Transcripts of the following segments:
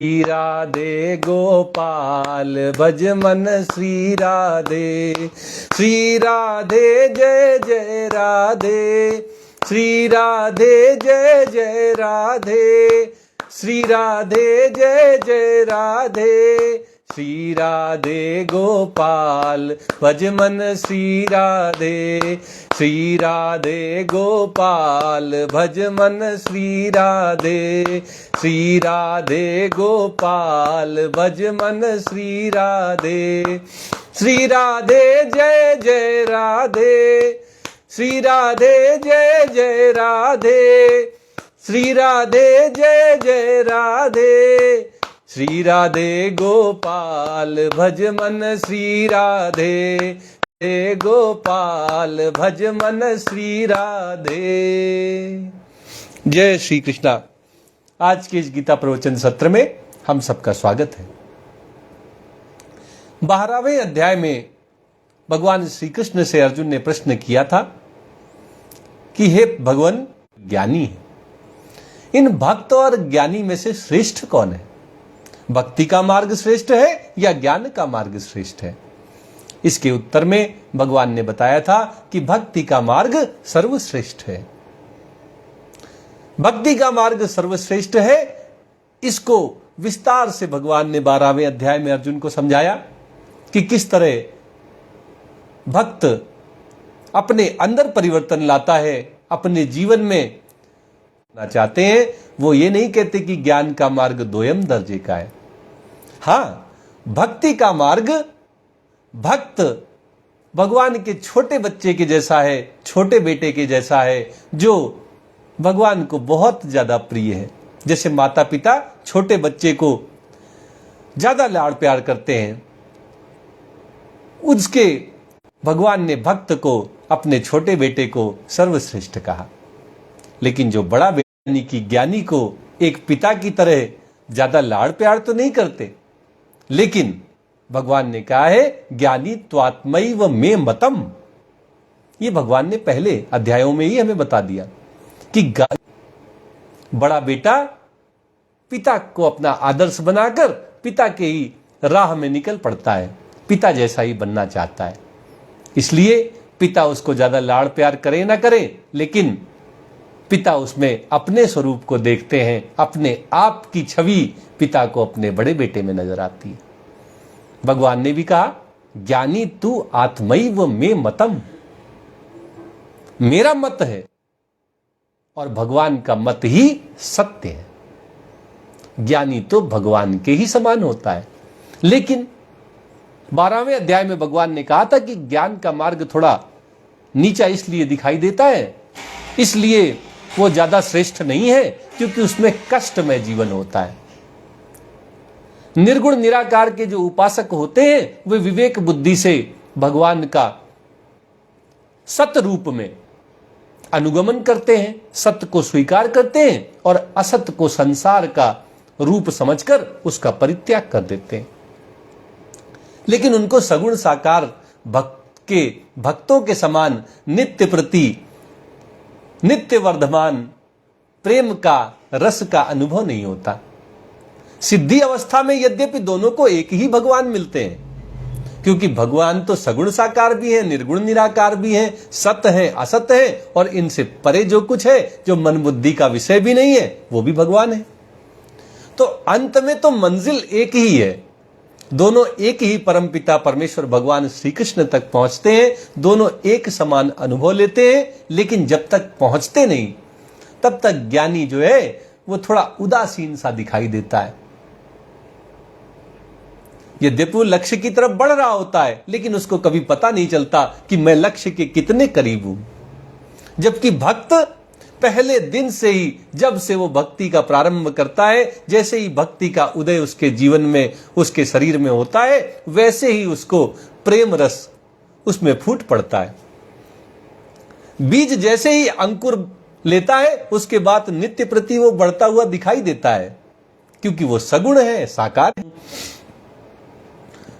श्री राधे गोपाल भज मन श्री राधे। श्री राधे जय जय राधे, श्री राधे जय जय राधे, श्री राधे जय जय राधे। श्री राधे गोपाल भज मन श्री राधे, श्री राधे गोपाल भज मन श्री राधे, श्री राधे गोपाल भज मन श्री राधे। श्री राधे जय जय राधे, श्री राधे जय जय राधे, श्री राधे जय जय राधे। श्री राधे गोपाल भज मन श्री राधे, हे गोपाल भज मन श्री राधे। जय श्री कृष्णा। आज के इस गीता प्रवचन सत्र में हम सबका स्वागत है। 12वें अध्याय में भगवान श्री कृष्ण से अर्जुन ने प्रश्न किया था कि हे भगवान, ज्ञानी है, इन भक्त और ज्ञानी में से श्रेष्ठ कौन है? भक्ति का मार्ग श्रेष्ठ है या ज्ञान का मार्ग श्रेष्ठ है? इसके उत्तर में भगवान ने बताया था कि भक्ति का मार्ग सर्वश्रेष्ठ है। भक्ति का मार्ग सर्वश्रेष्ठ है। इसको विस्तार से भगवान ने 12वें अध्याय में अर्जुन को समझाया कि किस तरह भक्त अपने अंदर परिवर्तन लाता है, अपने जीवन में चाहते हैं। वो ये नहीं कहते कि ज्ञान का मार्ग दोयम दर्जे का है। हाँ, भक्ति का मार्ग भक्त भगवान के छोटे बच्चे के जैसा है, छोटे बेटे के जैसा है, जो भगवान को बहुत ज्यादा प्रिय है। जैसे माता पिता छोटे बच्चे को ज्यादा लाड़ प्यार करते हैं, उसके भगवान ने भक्त को, अपने छोटे बेटे को सर्वश्रेष्ठ कहा। लेकिन जो बड़ा यानी कि ज्ञानी को एक पिता की तरह ज्यादा लाड़ प्यार तो नहीं करते, लेकिन भगवान ने कहा है ज्ञानी त्वात्मैव मे मतम। ये भगवान ने पहले अध्यायों में ही हमें बता दिया कि बड़ा बेटा पिता को अपना आदर्श बनाकर पिता के ही राह में निकल पड़ता है, पिता जैसा ही बनना चाहता है। इसलिए पिता उसको ज्यादा लाड़ प्यार करे ना करे, लेकिन पिता उसमें अपने स्वरूप को देखते हैं, अपने आप की छवि पिता को अपने बड़े बेटे में नजर आती है। भगवान ने भी कहा ज्ञानी तू आत्मैव मे मतम, मेरा मत है और भगवान का मत ही सत्य है। ज्ञानी तो भगवान के ही समान होता है। लेकिन 12वें अध्याय में भगवान ने कहा था कि ज्ञान का मार्ग थोड़ा नीचा इसलिए दिखाई देता है, इसलिए वो ज्यादा श्रेष्ठ नहीं है क्योंकि उसमें कष्टमय जीवन होता है। निर्गुण निराकार के जो उपासक होते हैं वे विवेक बुद्धि से भगवान का सत्य रूप में अनुगमन करते हैं, सत्य को स्वीकार करते हैं और असत्य को संसार का रूप समझकर उसका परित्याग कर देते हैं। लेकिन उनको सगुण साकार भक्तों के समान नित्य प्रति नित्य वर्धमान प्रेम का रस का अनुभव नहीं होता। सिद्धि अवस्था में यद्यपि दोनों को एक ही भगवान मिलते हैं, क्योंकि भगवान तो सगुण साकार भी है, निर्गुण निराकार भी है, सत्य है, असत्य है, और इनसे परे जो कुछ है, जो मन बुद्धि का विषय भी नहीं है, वो भी भगवान है। तो अंत में तो मंजिल एक ही है। दोनों एक ही परमपिता परमेश्वर भगवान श्री कृष्ण तक पहुंचते हैं, दोनों एक समान अनुभव लेते हैं। लेकिन जब तक पहुंचते नहीं, तब तक ज्ञानी जो है वो थोड़ा उदासीन सा दिखाई देता है। यद्यपि वो लक्ष्य की तरफ बढ़ रहा होता है, लेकिन उसको कभी पता नहीं चलता कि मैं लक्ष्य के कितने करीब हूं। जबकि भक्त पहले दिन से ही, जब से वो भक्ति का प्रारंभ करता है, जैसे ही भक्ति का उदय उसके जीवन में, उसके शरीर में होता है, वैसे ही उसको प्रेम रस उसमें फूट पड़ता है। बीज जैसे ही अंकुर लेता है, उसके बाद नित्य प्रति वो बढ़ता हुआ दिखाई देता है, क्योंकि वो सगुण है, साकार है।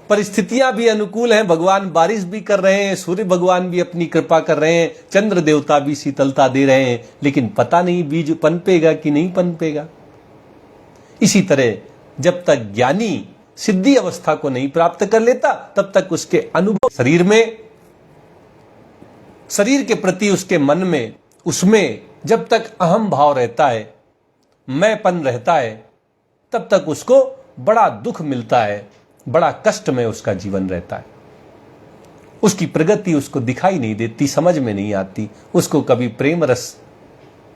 परिस्थितियां भी अनुकूल हैं, भगवान बारिश भी कर रहे हैं, सूर्य भगवान भी अपनी कृपा कर रहे हैं, चंद्र देवता भी शीतलता दे रहे हैं, लेकिन पता नहीं बीज पनपेगा कि नहीं पनपेगा। इसी तरह जब तक ज्ञानी सिद्धि अवस्था को नहीं प्राप्त कर लेता तब तक उसके अनुभव शरीर के प्रति उसके मन में, उसमें जब तक अहम भाव रहता है, मैंपन रहता है, तब तक उसको बड़ा दुख मिलता है, बड़ा कष्ट में उसका जीवन रहता है। उसकी प्रगति उसको दिखाई नहीं देती, समझ में नहीं आती, उसको कभी प्रेम रस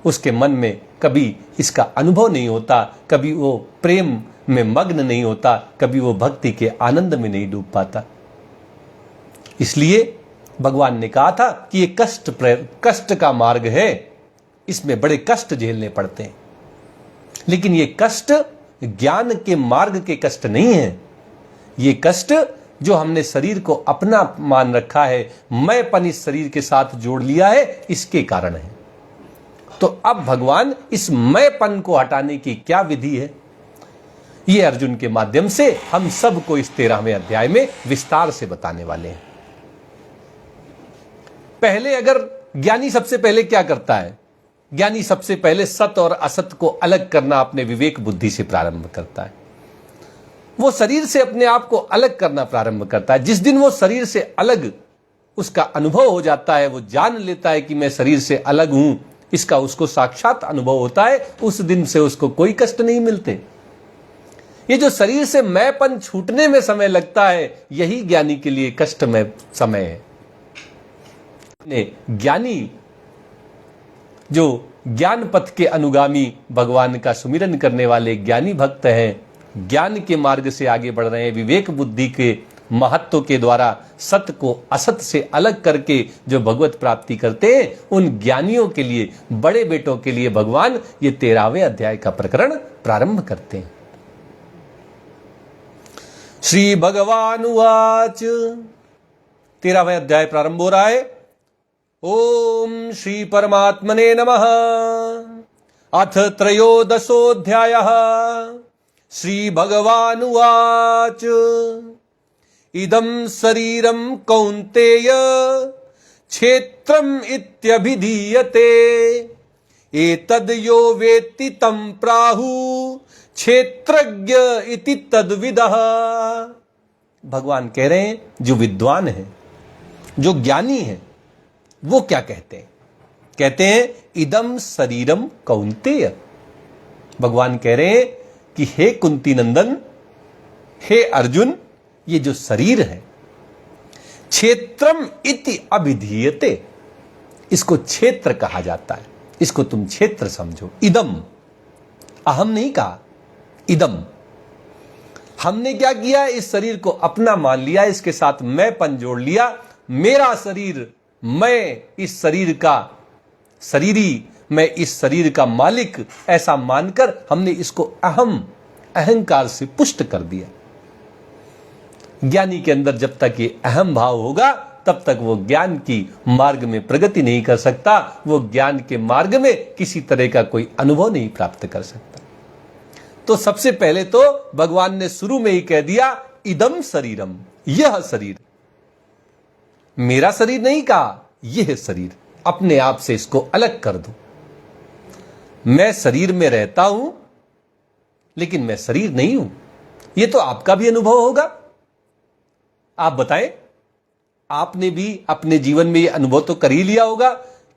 उसके मन में कभी इसका अनुभव नहीं होता, कभी वो प्रेम में मग्न नहीं होता, कभी वो भक्ति के आनंद में नहीं डूब पाता। इसलिए भगवान ने कहा था कि ये कष्ट का मार्ग है, इसमें बड़े कष्ट झेलने पड़ते हैं। लेकिन ये कष्ट ज्ञान के मार्ग के कष्ट नहीं है। ये कष्ट जो हमने शरीर को अपना मान रखा है, मैंपन इस शरीर के साथ जोड़ लिया है, इसके कारण है। तो अब भगवान इस मैंपन को हटाने की क्या विधि है, ये अर्जुन के माध्यम से हम सबको इस 13वें अध्याय में विस्तार से बताने वाले हैं। पहले अगर ज्ञानी सबसे पहले क्या करता है? ज्ञानी सबसे पहले सत और असत को अलग करना अपने विवेक बुद्धि से प्रारंभ करता है। वो शरीर से अपने आप को अलग करना प्रारंभ करता है। जिस दिन वो शरीर से अलग उसका अनुभव हो जाता है, वो जान लेता है कि मैं शरीर से अलग हूं, इसका उसको साक्षात अनुभव होता है, उस दिन से उसको कोई कष्ट नहीं मिलते। ये जो शरीर से मैंपन छूटने में समय लगता है, यही ज्ञानी के लिए कष्टमय समय है। ज्ञानी जो ज्ञान पथ के अनुगामी भगवान का सुमिरन करने वाले ज्ञानी भक्त हैं, ज्ञान के मार्ग से आगे बढ़ रहे हैं, विवेक बुद्धि के महत्व के द्वारा सत्य को असत से अलग करके जो भगवत प्राप्ति करते हैं, उन ज्ञानियों के लिए, बड़े बेटों के लिए भगवान ये 13वें अध्याय का प्रकरण प्रारंभ करते हैं। श्री भगवान उवाच, 13वां अध्याय प्रारंभ हो रहा है। ओम श्री परमात्मने नमः। अथ त्रयोदशोऽध्यायः। श्री भगवान उवाच, इदं शरीरं कौन्तेय क्षेत्रम् इत्यभिधीयते, एतद् यो वेत्ति तं प्राहुः क्षेत्रज्ञ इति तद्विदः। भगवान कह रहे हैं जो विद्वान है, जो ज्ञानी है, वो क्या कहते हैं? कहते हैं इदम शरीरम कौन्तेय। भगवान कह रहे हैं कि हे कुंती नंदन, हे अर्जुन, ये जो शरीर है, क्षेत्रम इति अभिधीयते, इसको क्षेत्र कहा जाता है, इसको तुम क्षेत्र समझो। इदम, अहम नहीं कहा, इदम। हमने क्या किया? इस शरीर को अपना मान लिया, इसके साथ मैंपन जोड़ लिया। मेरा शरीर, मैं इस शरीर का शरीरी, मैं इस शरीर का मालिक, ऐसा मानकर हमने इसको अहंकार से पुष्ट कर दिया। ज्ञानी के अंदर जब तक ये अहम भाव होगा, तब तक वो ज्ञान की मार्ग में प्रगति नहीं कर सकता, वो ज्ञान के मार्ग में किसी तरह का कोई अनुभव नहीं प्राप्त कर सकता। तो सबसे पहले तो भगवान ने शुरू में ही कह दिया, इदम शरीरम, यह शरीर। मेरा शरीर नहीं कहा, यह शरीर। अपने आप से इसको अलग कर दो। मैं शरीर में रहता हूं, लेकिन मैं शरीर नहीं हूं। यह तो आपका भी अनुभव होगा। आप बताएं, आपने भी अपने जीवन में यह अनुभव तो कर ही लिया होगा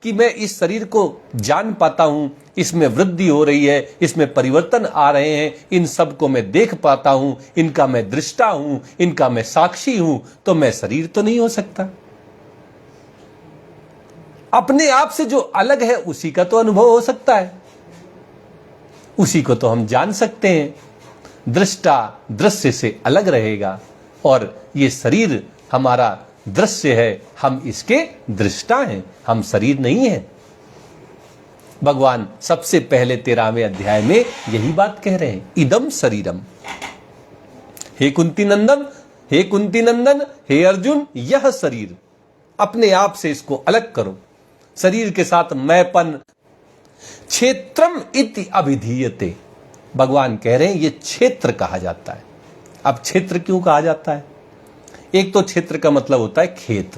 कि मैं इस शरीर को जान पाता हूं, इसमें वृद्धि हो रही है, इसमें परिवर्तन आ रहे हैं, इन सब को मैं देख पाता हूं, इनका मैं दृष्टा हूं, इनका मैं साक्षी हूं, तो मैं शरीर तो नहीं हो सकता। अपने आप से जो अलग है उसी का तो अनुभव हो सकता है, उसी को तो हम जान सकते हैं। दृष्टा दृश्य से अलग रहेगा, और ये शरीर हमारा दृश्य है, हम इसके दृष्टा हैं, हम शरीर नहीं है। भगवान सबसे पहले 13वें अध्याय में यही बात कह रहे हैं, इदम शरीरम। हे कुंती नंदन, हे कुंती नंदन, हे अर्जुन, यह शरीर, अपने आप से इसको अलग करो। शरीर के साथ मैंपन, क्षेत्रम इति अभिधीयते। भगवान कह रहे हैं ये क्षेत्र कहा जाता है। अब क्षेत्र क्यों कहा जाता है? एक तो क्षेत्र का मतलब होता है खेत।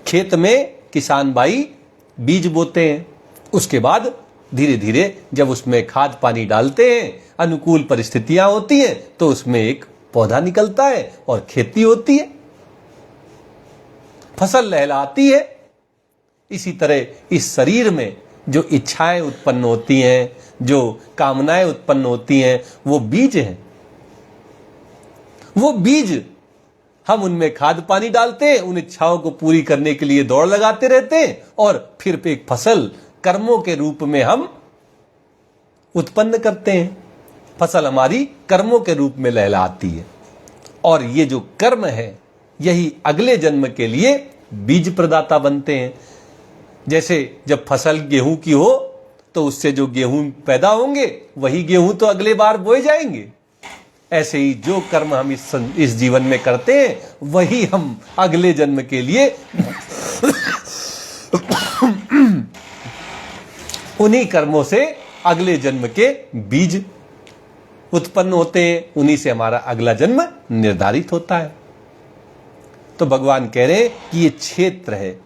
खेत में किसान भाई बीज बोते हैं, उसके बाद धीरे धीरे जब उसमें खाद पानी डालते हैं, अनुकूल परिस्थितियां होती हैं, तो उसमें एक पौधा निकलता है और खेती होती है, फसल लहलाती है। इसी तरह इस शरीर में जो इच्छाएं उत्पन्न होती हैं, जो कामनाएं उत्पन्न होती हैं, वो बीज हैं। वो बीज हम उनमें खाद पानी डालते हैं, उन इच्छाओं को पूरी करने के लिए दौड़ लगाते रहते हैं, और फिर एक फसल कर्मों के रूप में हम उत्पन्न करते हैं। फसल हमारी कर्मों के रूप में लहलाती है, और ये जो कर्म है यही अगले जन्म के लिए बीज प्रदाता बनते हैं। जैसे जब फसल गेहूं की हो तो उससे जो गेहूं पैदा होंगे वही गेहूं तो अगले बार बोए जाएंगे। ऐसे ही जो कर्म हम इस जीवन में करते हैं वही हम अगले जन्म के लिए उन्हीं कर्मों से अगले जन्म के बीज उत्पन्न होते हैं, उन्हीं से हमारा अगला जन्म निर्धारित होता है। तो भगवान कह रहे हैं कि ये क्षेत्र है,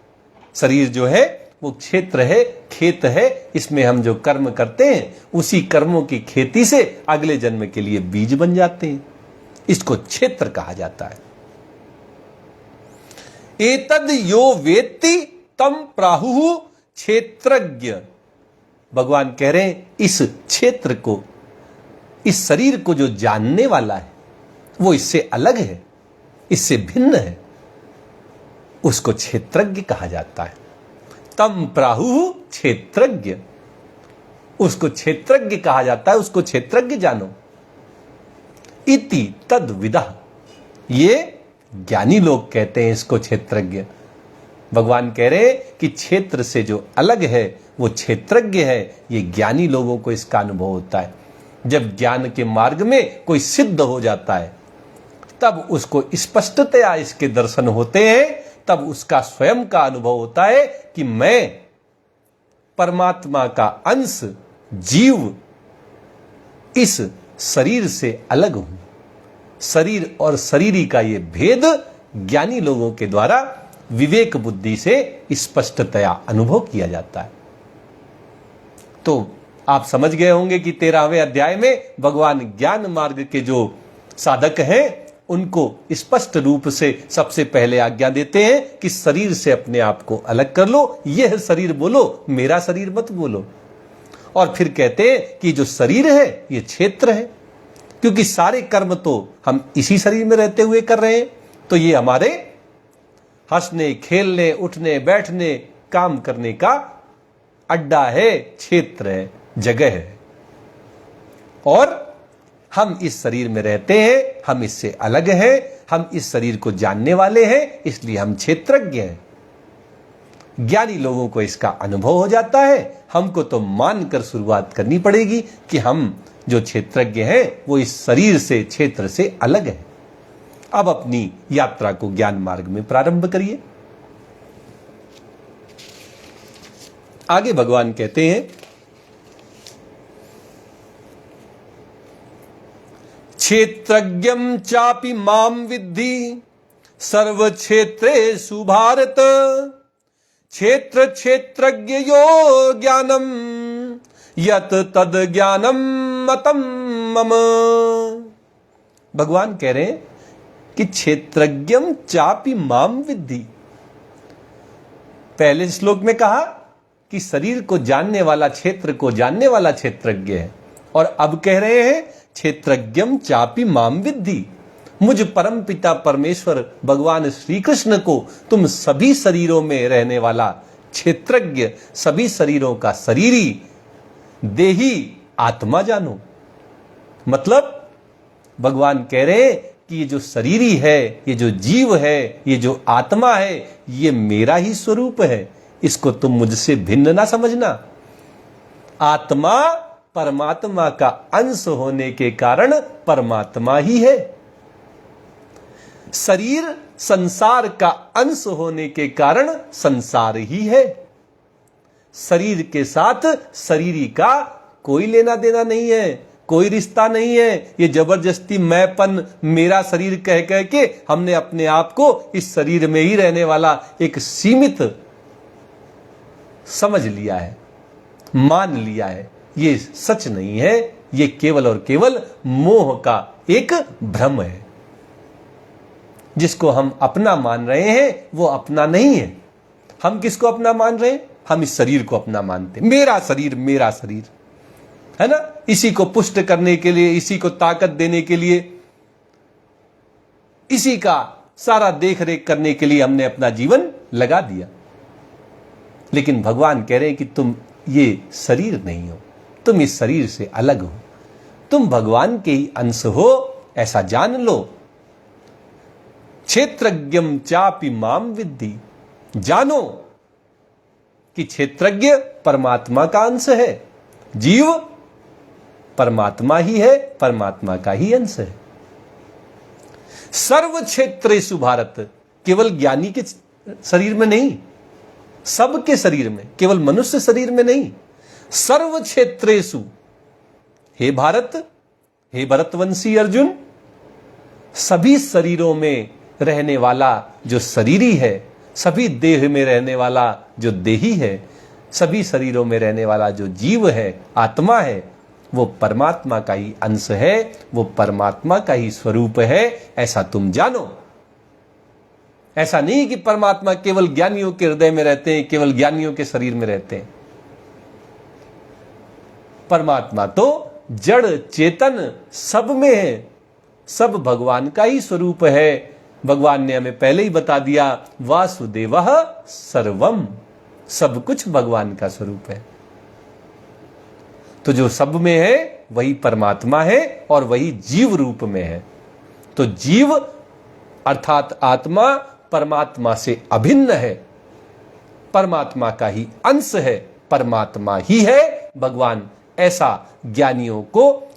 शरीर जो है वो क्षेत्र है, खेत है, इसमें हम जो कर्म करते हैं उसी कर्मों की खेती से अगले जन्म के लिए बीज बन जाते हैं। इसको क्षेत्र कहा जाता है। एतद यो वेत्ति तम प्राहुः क्षेत्रज्ञ। भगवान कह रहे हैं इस क्षेत्र को, इस शरीर को जो जानने वाला है वो इससे अलग है, इससे भिन्न है, उसको क्षेत्रज्ञ कहा जाता है। तम प्राहुः क्षेत्रज्ञ, उसको क्षेत्रज्ञ कहा जाता है, उसको क्षेत्रज्ञ जानो। इति तद विदः, ये ज्ञानी लोग कहते हैं इसको क्षेत्रज्ञ। भगवान कह रहे हैं कि क्षेत्र से जो अलग है वो क्षेत्रज्ञ है। ये ज्ञानी लोगों को इसका अनुभव होता है। जब ज्ञान के मार्ग में कोई सिद्ध हो जाता है तब उसको स्पष्टतया इसके दर्शन होते हैं, तब उसका स्वयं का अनुभव होता है कि मैं परमात्मा का अंश, जीव, इस शरीर से अलग हूं। शरीर और शरीरी का ये भेद ज्ञानी लोगों के द्वारा विवेक बुद्धि से स्पष्टतया अनुभव किया जाता है। तो आप समझ गए होंगे कि 13वें अध्याय में भगवान ज्ञान मार्ग के जो साधक हैं उनको स्पष्ट रूप से सबसे पहले आज्ञा देते हैं कि शरीर से अपने आप को अलग कर लो। यह शरीर बोलो, मेरा शरीर मत बोलो। और फिर कहते हैं कि जो शरीर है ये क्षेत्र है, क्योंकि सारे कर्म तो हम इसी शरीर में रहते हुए कर रहे हैं। तो ये हमारे हंसने, खेलने, उठने, बैठने, काम करने का अड्डा है, क्षेत्र है, जगह है। और हम इस शरीर में रहते हैं, हम इससे अलग हैं, हम इस शरीर को जानने वाले हैं, इसलिए हम क्षेत्रज्ञ हैं। ज्ञानी लोगों को इसका अनुभव हो जाता है। हमको तो मानकर शुरुआत करनी पड़ेगी कि हम जो क्षेत्रज्ञ हैं वो इस शरीर से, क्षेत्र से अलग है। अब अपनी यात्रा को ज्ञान मार्ग में प्रारंभ करिए। आगे भगवान कहते हैं, क्षेत्रज्ञं चापि माम विद्धि सर्व क्षेत्रेषु भारत क्षेत्र क्षेत्रज्ञयो ज्ञानम यत तद ज्ञानम मतम मम। भगवान कह रहे हैं कि क्षेत्रज्ञं चापि माम विद्धि। पहले श्लोक में कहा कि शरीर को जानने वाला, क्षेत्र को जानने वाला क्षेत्रज्ञ है, और अब कह रहे हैं क्षेत्रज्ञं चापि माम विद्धि। मुझ परम पिता परमेश्वर भगवान श्री कृष्ण को तुम सभी शरीरों में रहने वाला क्षेत्रज्ञ, सभी शरीरों का शरीरी, देही आत्मा जानो। मतलब भगवान कह रहे हैं कि ये जो शरीरी है, ये जो जीव है, ये जो आत्मा है, ये मेरा ही स्वरूप है। इसको तुम मुझसे भिन्न ना समझना। आत्मा परमात्मा का अंश होने के कारण परमात्मा ही है। शरीर संसार का अंश होने के कारण संसार ही है। शरीर के साथ शरीरी का कोई लेना देना नहीं है, कोई रिश्ता नहीं है। ये जबरदस्ती मैंपन, मेरा शरीर कह कह के हमने अपने आप को इस शरीर में ही रहने वाला एक सीमित समझ लिया है। मान लिया है। ये सच नहीं है, ये केवल और केवल मोह का एक भ्रम है। जिसको हम अपना मान रहे हैं वो अपना नहीं है। हम किसको अपना मान रहे हैं? हम इस शरीर को अपना मानते हैं। मेरा शरीर, मेरा शरीर, है ना। इसी को पुष्ट करने के लिए, इसी को ताकत देने के लिए, इसी का सारा देख रेख करने के लिए हमने अपना जीवन लगा दिया। लेकिन भगवान कह रहे हैं कि तुम ये शरीर नहीं हो, तुम इस शरीर से अलग हो, तुम भगवान के ही अंश हो, ऐसा जान लो। क्षेत्रज्ञम चापि माम विद्धि, जानो कि क्षेत्रज्ञ परमात्मा का अंश है, जीव परमात्मा ही है, परमात्मा का ही अंश है। सर्व क्षेत्रेषु भारत, केवल ज्ञानी के शरीर में नहीं, सबके शरीर में, केवल मनुष्य शरीर में नहीं, सर्व क्षेत्रेषु। हे भारत, हे भरतवंशी अर्जुन, सभी शरीरों में रहने वाला जो शरीरी है, सभी देह में रहने वाला जो देही है, सभी शरीरों में रहने वाला जो जीव है, आत्मा है, वो परमात्मा का ही अंश है, वो परमात्मा का ही स्वरूप है, ऐसा तुम जानो। ऐसा नहीं कि परमात्मा केवल ज्ञानियों के हृदय में रहते हैं, केवल ज्ञानियों के शरीर में रहते हैं। परमात्मा तो जड़ चेतन सब में है, सब भगवान का ही स्वरूप है। भगवान ने हमें पहले ही बता दिया, वासुदेवः सर्वम, सब कुछ भगवान का स्वरूप है। तो जो सब में है वही परमात्मा है और वही जीव रूप में है। तो जीव अर्थात आत्मा परमात्मा से अभिन्न है, परमात्मा का ही अंश है, परमात्मा ही है भगवान। ऐसा ज्ञानियों को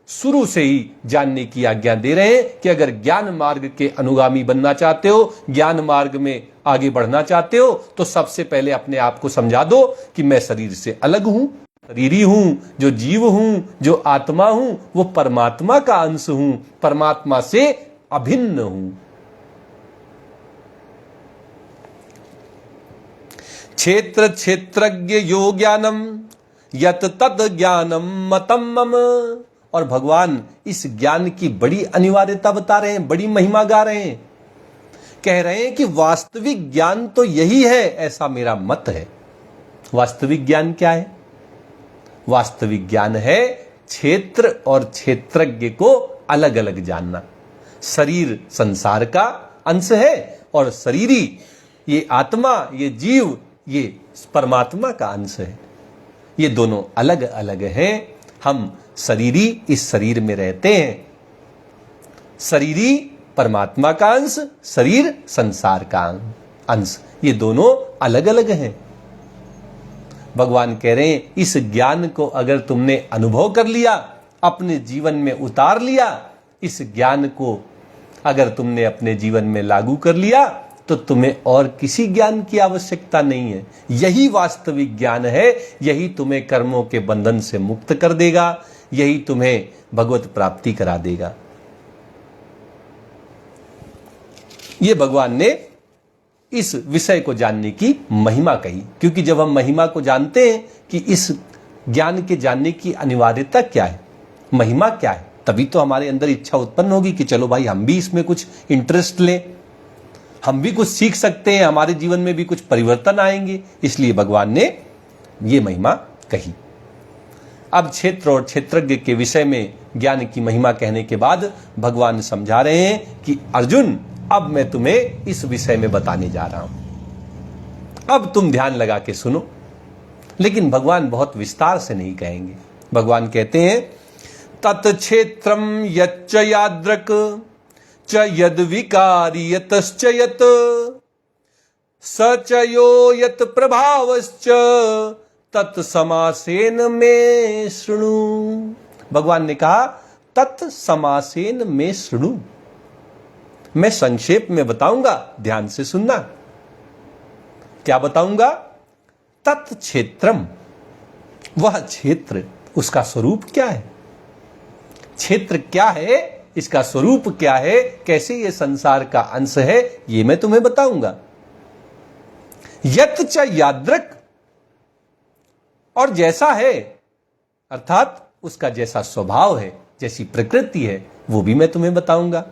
शुरू से ही जानने की आज्ञा दे रहे हैं कि अगर ज्ञान मार्ग के अनुगामी बनना चाहते हो, ज्ञान मार्ग में आगे बढ़ना चाहते हो, तो सबसे पहले अपने आप को समझा दो कि मैं शरीर से अलग हूं, शरीरी हूं, जो जीव हूं, जो आत्मा हूं, वो परमात्मा का अंश हूं, परमात्मा से अभिन्न हूं। क्षेत्र क्षेत्रज्ञ यो ज्ञानम यत तद ज्ञानम मतम मम। और भगवान इस ज्ञान की बड़ी अनिवार्यता बता रहे हैं, बड़ी महिमा गा रहे हैं। कह रहे हैं कि वास्तविक ज्ञान तो यही है, ऐसा मेरा मत है। वास्तविक ज्ञान क्या है? वास्तविक ज्ञान है क्षेत्र और क्षेत्रज्ञ को अलग अलग जानना। शरीर संसार का अंश है और शरीरी ये आत्मा, ये जीव, ये परमात्मा का अंश है। ये दोनों अलग अलग हैं। हम शरीरी इस शरीर में रहते हैं, शरीरी परमात्मा का अंश, शरीर संसार का अंश, ये दोनों अलग अलग हैं। भगवान कह रहे हैं इस ज्ञान को अगर तुमने अनुभव कर लिया, अपने जीवन में उतार लिया, इस ज्ञान को अगर तुमने अपने जीवन में लागू कर लिया, तो तुम्हें और किसी ज्ञान की आवश्यकता नहीं है। यही वास्तविक ज्ञान है, यही तुम्हें कर्मों के बंधन से मुक्त कर देगा, यही तुम्हें भगवत प्राप्ति करा देगा। ये भगवान ने इस विषय को जानने की महिमा कही, क्योंकि जब हम महिमा को जानते हैं कि इस ज्ञान के जानने की अनिवार्यता क्या है, महिमा क्या है, तभी तो हमारे अंदर इच्छा उत्पन्न होगी कि चलो भाई हम भी इसमें कुछ इंटरेस्ट लें, हम भी कुछ सीख सकते हैं, हमारे जीवन में भी कुछ परिवर्तन आएंगे। इसलिए भगवान ने ये महिमा कही। अब क्षेत्र और क्षेत्रज्ञ के विषय में ज्ञान की महिमा कहने के बाद भगवान समझा रहे हैं कि अर्जुन, अब मैं तुम्हें इस विषय में बताने जा रहा हूं, अब तुम ध्यान लगा के सुनो। लेकिन भगवान बहुत विस्तार से नहीं कहेंगे। भगवान कहते हैं तत् क्षेत्रम यच्च यादृक च यद विकारी यतश्च यत स च यो यत प्रभावश्च तत्समासेन में शृणु। भगवान ने कहा तत्समासेन में शृणु। मैं संक्षेप में बताऊंगा, ध्यान से सुनना। क्या बताऊंगा? तत् क्षेत्रम, वह क्षेत्र, उसका स्वरूप क्या है, क्षेत्र क्या है, इसका स्वरूप क्या है, कैसे ये संसार का अंश है, ये मैं तुम्हें बताऊंगा। यत च यादृक, और जैसा है अर्थात उसका जैसा स्वभाव है, जैसी प्रकृति है, वो भी मैं तुम्हें बताऊंगा।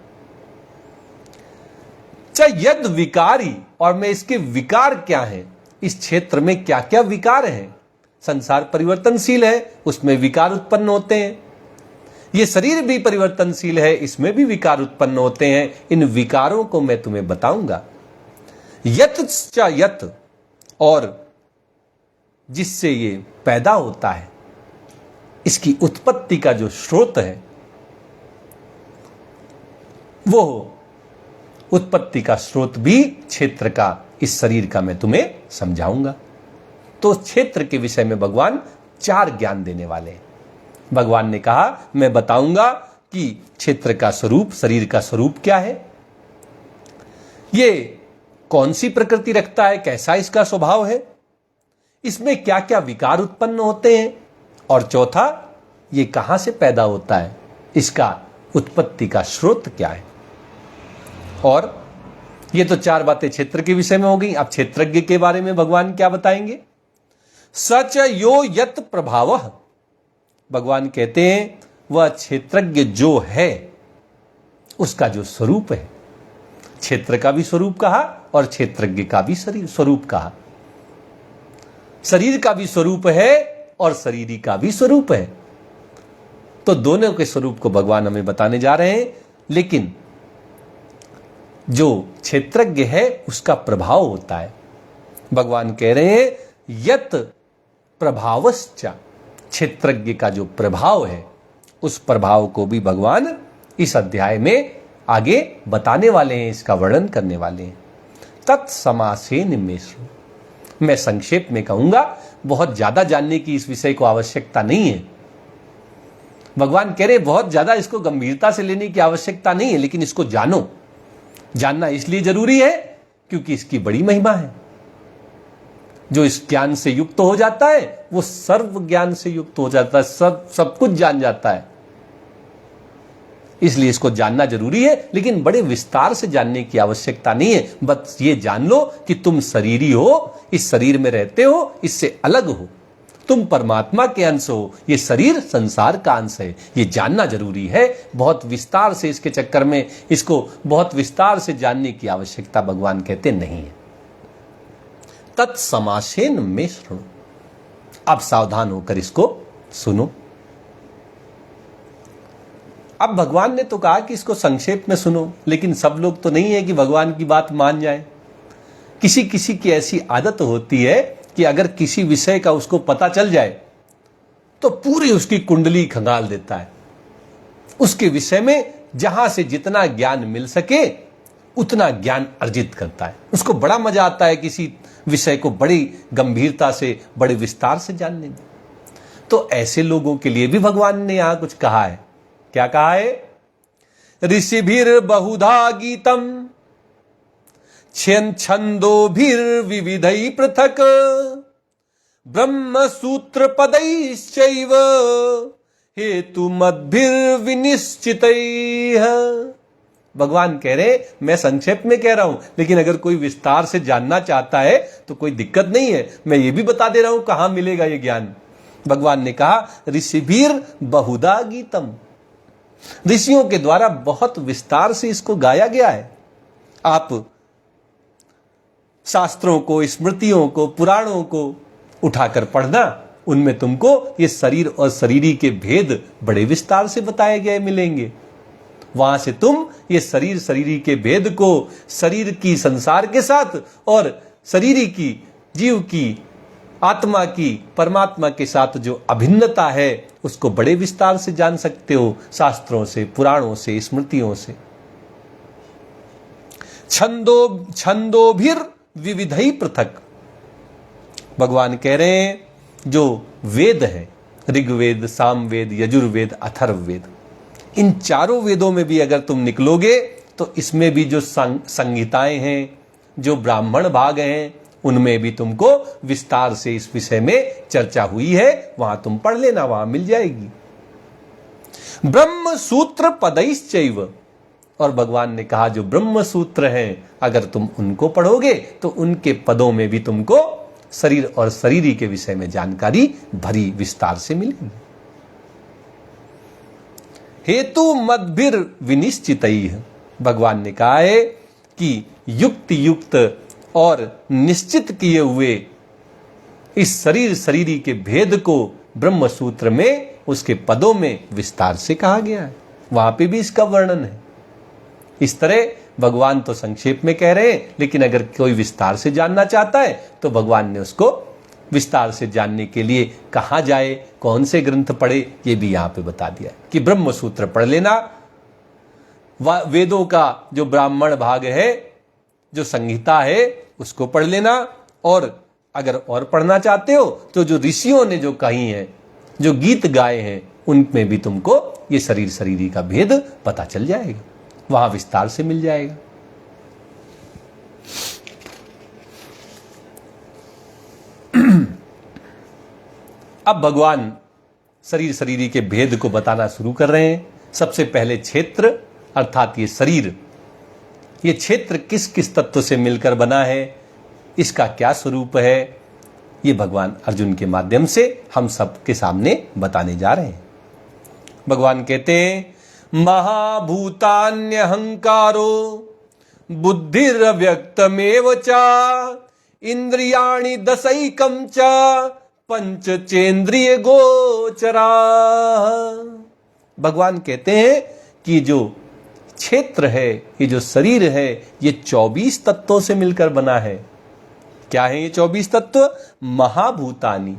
यद विकारी, और मैं इसके विकार क्या हैं, इस क्षेत्र में क्या क्या विकार हैं। संसार परिवर्तनशील है, उसमें विकार उत्पन्न होते हैं। ये शरीर भी परिवर्तनशील है, इसमें भी विकार उत्पन्न होते हैं। इन विकारों को मैं तुम्हें बताऊंगा। यत, और जिससे ये पैदा होता है, इसकी उत्पत्ति का जो स्रोत है, वो उत्पत्ति का स्रोत भी क्षेत्र का, इस शरीर का मैं तुम्हें समझाऊंगा। तो क्षेत्र के विषय में भगवान 4 ज्ञान देने वाले हैं। भगवान ने कहा मैं बताऊंगा कि क्षेत्र का स्वरूप, शरीर का स्वरूप क्या है, ये कौन सी प्रकृति रखता है, कैसा इसका स्वभाव है, इसमें क्या क्या विकार उत्पन्न होते हैं, और चौथा ये कहां से पैदा होता है, इसका उत्पत्ति का स्रोत क्या है। और ये तो 4 बातें क्षेत्र के विषय में हो गई। अब क्षेत्रज्ञ के बारे में भगवान क्या बताएंगे। सच यो यत प्रभाव, भगवान कहते हैं वह क्षेत्रज्ञ जो है उसका जो स्वरूप है, क्षेत्र का भी स्वरूप कहा और क्षेत्रज्ञ का भी स्वरूप कहा। शरीर का भी स्वरूप है और शरीरी का भी स्वरूप है। तो दोनों के स्वरूप को भगवान हमें बताने जा रहे हैं। लेकिन जो क्षेत्रज्ञ है उसका प्रभाव होता है। भगवान कह रहे हैं यत प्रभावश्च, क्षेत्रज्ञ का जो प्रभाव है उस प्रभाव को भी भगवान इस अध्याय में आगे बताने वाले हैं, इसका वर्णन करने वाले हैं। तत्समासेन मिश्र, मैं संक्षेप में कहूंगा, बहुत ज्यादा जानने की इस विषय को आवश्यकता नहीं है। भगवान कह रहे बहुत ज्यादा इसको गंभीरता से लेने की आवश्यकता नहीं है, लेकिन इसको जानो। जानना इसलिए जरूरी है क्योंकि इसकी बड़ी महिमा है। जो इस ज्ञान से युक्त हो जाता है वो सर्व ज्ञान से युक्त हो जाता है, सब कुछ जान जाता है। इसलिए इसको जानना जरूरी है, लेकिन बड़े विस्तार से जानने की आवश्यकता नहीं है। बस ये जान लो कि तुम शरीरी हो, इस शरीर में रहते हो, इससे अलग हो, तुम परमात्मा के अंश हो, ये शरीर संसार का अंश है। ये जानना जरूरी है। बहुत विस्तार से इसके चक्कर में इसको बहुत विस्तार से जानने की आवश्यकता भगवान कहते नहीं है। तत्समासेन में शृणु, अब सावधान होकर इसको सुनो। अब भगवान ने तो कहा कि इसको संक्षेप में सुनो, लेकिन सब लोग तो नहीं है कि भगवान की बात मान जाए। किसी किसी की ऐसी आदत होती है कि अगर किसी विषय का उसको पता चल जाए तो पूरी उसकी कुंडली खंगाल देता है। उसके विषय में जहां से जितना ज्ञान मिल सके उतना ज्ञान अर्जित करता है। उसको बड़ा मजा आता है किसी विषय को बड़ी गंभीरता से, बड़े विस्तार से जानने में। तो ऐसे लोगों के लिए भी भगवान ने यहां कुछ कहा है। क्या कहा है? ऋषिभिर बहुधा गीतम छंदोभिर्विविधै पृथक ब्रह्म सूत्र पदैश्चैव हेतु मद्भिर्विनिश्चितैः। भगवान कह रहे मैं संक्षेप में कह रहा हूं, लेकिन अगर कोई विस्तार से जानना चाहता है तो कोई दिक्कत नहीं है। मैं ये भी बता दे रहा हूं कहां मिलेगा ये ज्ञान। भगवान ने कहा ऋषिभिर बहुधा गीतम, ऋषियों के द्वारा बहुत विस्तार से इसको गाया गया है। आप शास्त्रों को, स्मृतियों को, पुराणों को उठाकर पढ़ना, उनमें तुमको ये शरीर और शरीरी के भेद बड़े विस्तार से बताए गए मिलेंगे। वहां से तुम ये शरीर शरीरी के भेद को, शरीर की संसार के साथ और शरीरी की, जीव की, आत्मा की परमात्मा के साथ जो अभिन्नता है उसको बड़े विस्तार से जान सकते हो, शास्त्रों से, पुराणों से, स्मृतियों से। छंदोभिर विविधै पृथक, भगवान कह रहे हैं जो वेद है, ऋग्वेद, सामवेद, यजुर्वेद, अथर्ववेद, इन चारों वेदों में भी अगर तुम निकलोगे तो इसमें भी जो संहिताएं हैं, जो ब्राह्मण भाग हैं, उनमें भी तुमको विस्तार से इस विषय में चर्चा हुई है। वहां तुम पढ़ लेना, वहां मिल जाएगी। ब्रह्म सूत्र पदैश्चैव, और भगवान ने कहा जो ब्रह्म सूत्र हैं अगर तुम उनको पढ़ोगे तो उनके पदों में भी तुमको शरीर और शरीरी के विषय में जानकारी भरी विस्तार से मिलेगी। हेतु मद्भिर विनिश्चितैः, भगवान ने कहा है कि युक्त और निश्चित किए हुए इस शरीर शरीरी के भेद को ब्रह्म सूत्र में उसके पदों में विस्तार से कहा गया है, वहां पे भी इसका वर्णन है। इस तरह भगवान तो संक्षेप में कह रहे हैं, लेकिन अगर कोई विस्तार से जानना चाहता है तो भगवान ने उसको विस्तार से जानने के लिए कहाँ जाए, कौन से ग्रंथ पढ़े, ये भी यहां पे बता दिया है कि ब्रह्म सूत्र पढ़ लेना, वेदों का जो ब्राह्मण भाग है, जो संहिता है, उसको पढ़ लेना, और अगर और पढ़ना चाहते हो तो जो ऋषियों ने जो कही है, जो गीत गाए हैं, उनमें भी तुमको ये शरीर शरीरी का भेद पता चल जाएगा, वहां विस्तार से मिल जाएगा। अब भगवान शरीर शरीरी के भेद को बताना शुरू कर रहे हैं। सबसे पहले क्षेत्र अर्थात ये शरीर, ये क्षेत्र किस किस तत्व से मिलकर बना है, इसका क्या स्वरूप है, ये भगवान अर्जुन के माध्यम से हम सबके सामने बताने जा रहे हैं। भगवान कहते हैं महाभूतान्यहंकारो बुद्धिरव्यक्तमेव च इंद्रियाणि दशैकं च पंचचेंद्रिय गोचरा। भगवान कहते हैं कि जो क्षेत्र है, ये जो शरीर है, ये 24 तत्वों से मिलकर बना है। क्या है ये 24 तत्व? महाभूतानि,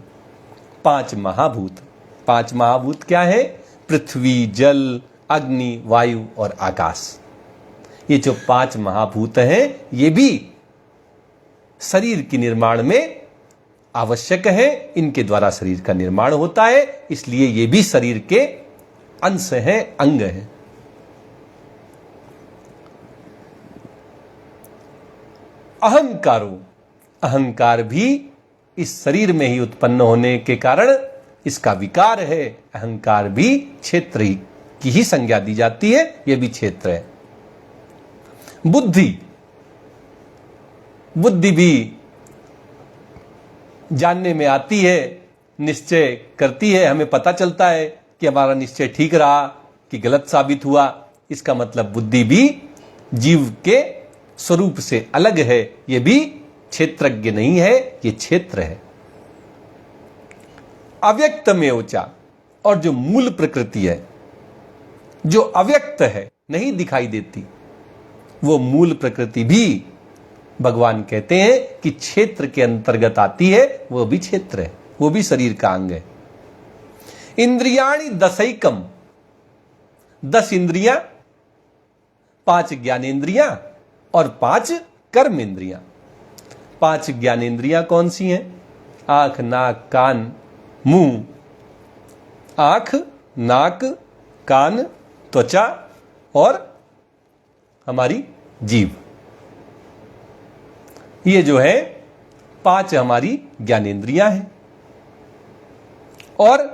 5 महाभूत। 5 महाभूत क्या है? पृथ्वी, जल, अग्नि, वायु और आकाश। ये जो 5 महाभूत हैं, ये भी शरीर के निर्माण में आवश्यक है। इनके द्वारा शरीर का निर्माण होता है, इसलिए ये भी शरीर के अंश हैं, अंग हैं। अहंकारो, अहंकार भी इस शरीर में ही उत्पन्न होने के कारण इसका विकार है। अहंकार भी क्षेत्र की ही संज्ञा दी जाती है, यह भी क्षेत्र है। बुद्धि, बुद्धि भी जानने में आती है, निश्चय करती है, हमें पता चलता है कि हमारा निश्चय ठीक रहा कि गलत साबित हुआ। इसका मतलब बुद्धि भी जीव के स्वरूप से अलग है, यह भी क्षेत्रज्ञ नहीं है, ये क्षेत्र है। अव्यक्त में ऊंचा, और जो मूल प्रकृति है, जो अव्यक्त है, नहीं दिखाई देती, वो मूल प्रकृति भी भगवान कहते हैं कि क्षेत्र के अंतर्गत आती है, वो भी क्षेत्र है, वो भी शरीर का अंग है। इंद्रियाणि दशैकम, 10 इंद्रियां, 5 ज्ञानेंद्रियां और 5 कर्मेंद्रियां। 5 ज्ञानेंद्रियां कौन सी हैं? आंख, नाक, कान, मुंह। आंख, नाक, कान, त्वचा और हमारी जीभ। ये जो है 5 हमारी ज्ञानेंद्रियां हैं, और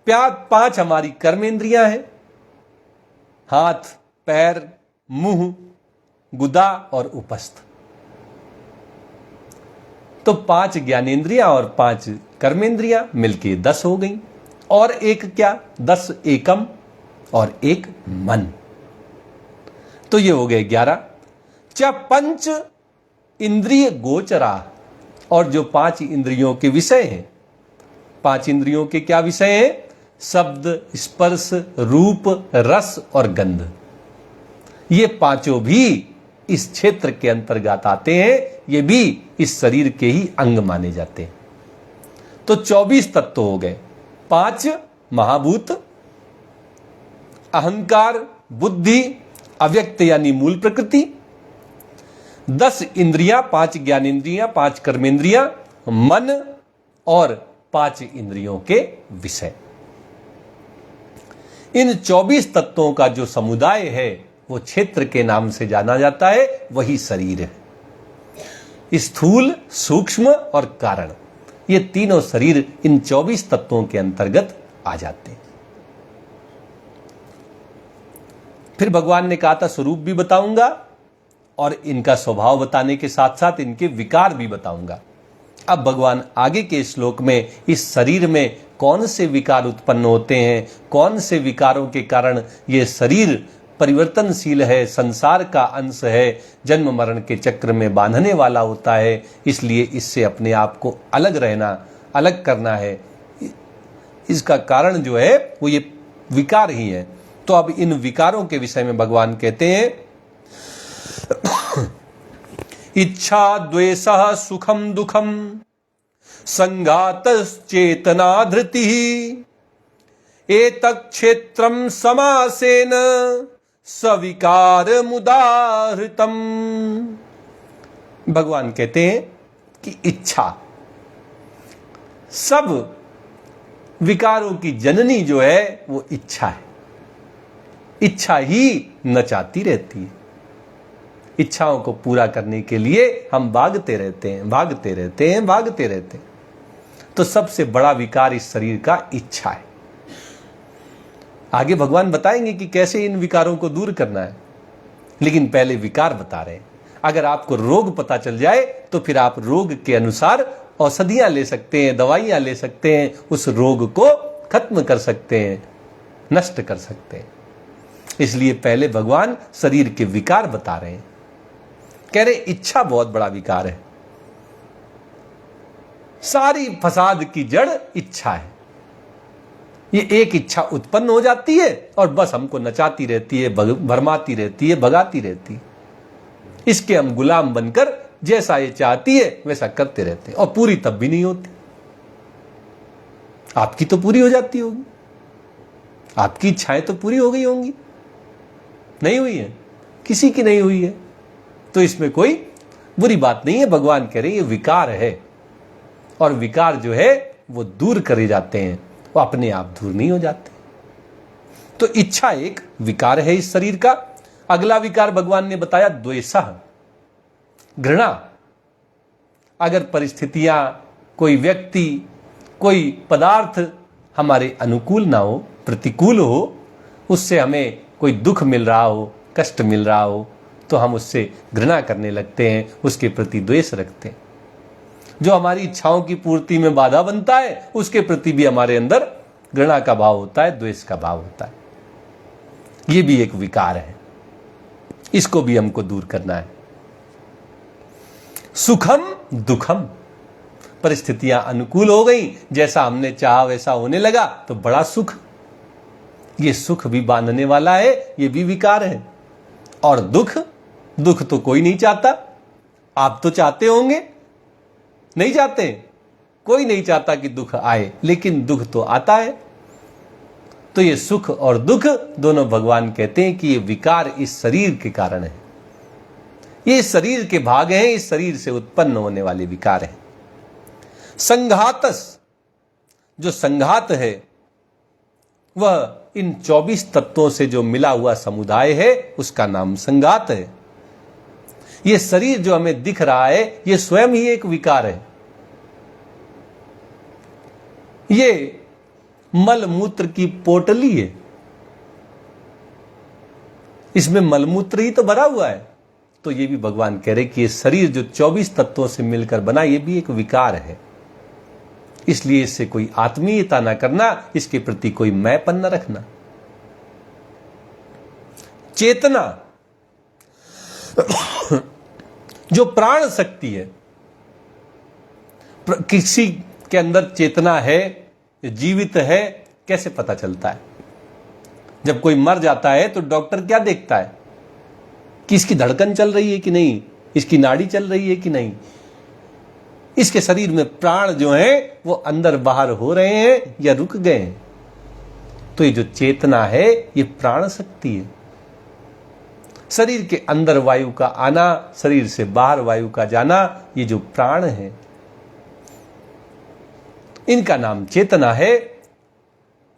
5 हमारी कर्मेंद्रियां हैं। हाथ, पैर, मुंह, गुदा और उपस्थ। तो 5 ज्ञानेंद्रियां और 5 कर्मेंद्रियां मिलके 10 हो गई, और एक क्या? 10 एकम और एक मन, तो ये हो गए 11। च पंच इंद्रिय गोचरा, और जो 5 इंद्रियों के विषय हैं। 5 इंद्रियों के क्या विषय हैं? शब्द, स्पर्श, रूप, रस और गंध। ये पांचों भी इस क्षेत्र के अंतर्गत आते हैं, ये भी इस शरीर के ही अंग माने जाते हैं। तो 24 तत्व हो गए। 5 महाभूत, अहंकार, बुद्धि, अव्यक्त यानी मूल प्रकृति, 10 इंद्रियां, 5 ज्ञानेंद्रियां, 5 कर्मेंद्रियां, मन और 5 इंद्रियों के विषय। इन 24 तत्वों का जो समुदाय है वो क्षेत्र के नाम से जाना जाता है, वही शरीर है। स्थूल, सूक्ष्म और कारण, ये तीनों शरीर इन 24 तत्वों के अंतर्गत आ जाते हैं। फिर भगवान ने कहा था स्वरूप भी बताऊंगा और इनका स्वभाव बताने के साथ साथ इनके विकार भी बताऊंगा। अब भगवान आगे के श्लोक में इस शरीर में कौन से विकार उत्पन्न होते हैं, कौन से विकारों के कारण ये शरीर परिवर्तनशील है, संसार का अंश है, जन्म मरण के चक्र में बांधने वाला होता है, इसलिए इससे अपने आप को अलग रहना, अलग करना है। इसका कारण जो है वो ये विकार ही है। तो अब इन विकारों के विषय में भगवान कहते हैं इच्छा द्वेषः सुखम दुखम संघातश्चेतना धृतिः एतत् क्षेत्रम समासेन सविकार मुदाहृतम। भगवान कहते हैं कि इच्छा, सब विकारों की जननी जो है वो इच्छा है। इच्छा ही नचाती रहती है। इच्छाओं को पूरा करने के लिए हम भागते रहते हैं, भागते रहते हैं, भागते रहते हैं। तो सबसे बड़ा विकार इस शरीर का इच्छा है। आगे भगवान बताएंगे कि कैसे इन विकारों को दूर करना है, लेकिन पहले विकार बता रहे हैं। अगर आपको रोग पता चल जाए तो फिर आप रोग के अनुसार औषधियां ले सकते हैं, दवाइयां ले सकते हैं, उस रोग को खत्म कर सकते हैं, नष्ट कर सकते हैं। इसलिए पहले भगवान शरीर के विकार बता रहे हैं। कह रहे इच्छा बहुत बड़ा विकार है। सारी फसाद की जड़ इच्छा है। ये एक इच्छा उत्पन्न हो जाती है और बस हमको नचाती रहती है, भरमाती रहती है, भगाती रहती है। इसके हम गुलाम बनकर जैसा ये चाहती है वैसा करते रहते हैं और पूरी तब भी नहीं होती। आपकी तो पूरी हो जाती होगी, आपकी इच्छाएं तो पूरी हो गई होंगी, नहीं हुई है, किसी की नहीं हुई है, तो इसमें कोई बुरी बात नहीं है। भगवान कह रहे हैं ये विकार है और विकार जो है वो दूर करे जाते हैं, वो अपने आप दूर नहीं हो जाते। तो इच्छा एक विकार है इस शरीर का। अगला विकार भगवान ने बताया द्वेषः, घृणा। अगर परिस्थितियां, कोई व्यक्ति, कोई पदार्थ हमारे अनुकूल ना हो, प्रतिकूल हो, उससे हमें कोई दुख मिल रहा हो, कष्ट मिल रहा हो, तो हम उससे घृणा करने लगते हैं, उसके प्रति द्वेष रखते हैं। जो हमारी इच्छाओं की पूर्ति में बाधा बनता है उसके प्रति भी हमारे अंदर घृणा का भाव होता है, द्वेष का भाव होता है। ये भी एक विकार है, इसको भी हमको दूर करना है। सुखम दुखम, परिस्थितियां अनुकूल हो गई, जैसा हमने चाहा वैसा होने लगा तो बड़ा सुख। ये सुख भी बांधने वाला है, ये भी विकार है। और दुख, दुख तो कोई नहीं चाहता। आप तो चाहते होंगे, नहीं चाहते? कोई नहीं चाहता कि दुख आए, लेकिन दुख तो आता है। तो ये सुख और दुख दोनों भगवान कहते हैं कि ये विकार इस शरीर के कारण है। ये शरीर के भाग हैं, इस शरीर से उत्पन्न होने वाले विकार हैं। संघातस, जो संघात है वह इन 24 तत्वों से जो मिला हुआ समुदाय है उसका नाम संघात है। ये शरीर जो हमें दिख रहा है ये स्वयं ही एक विकार है। ये मल मूत्र की पोटली है, इसमें मलमूत्र ही तो भरा हुआ है। तो ये भी भगवान कह रहे कि ये शरीर जो 24 तत्वों से मिलकर बना, ये भी एक विकार है। इसलिए इससे कोई आत्मीयता ना करना, इसके प्रति कोई मैंपन न रखना। चेतना, जो प्राण शक्ति है, किसी के अंदर चेतना है, जीवित है, कैसे पता चलता है? जब कोई मर जाता है तो डॉक्टर क्या देखता है कि इसकी धड़कन चल रही है कि नहीं, इसकी नाड़ी चल रही है कि नहीं, इसके शरीर में प्राण जो हैं वो अंदर बाहर हो रहे हैं या रुक गए हैं। तो ये जो चेतना है ये प्राण शक्ति है। शरीर के अंदर वायु का आना, शरीर से बाहर वायु का जाना, ये जो प्राण है इनका नाम चेतना है।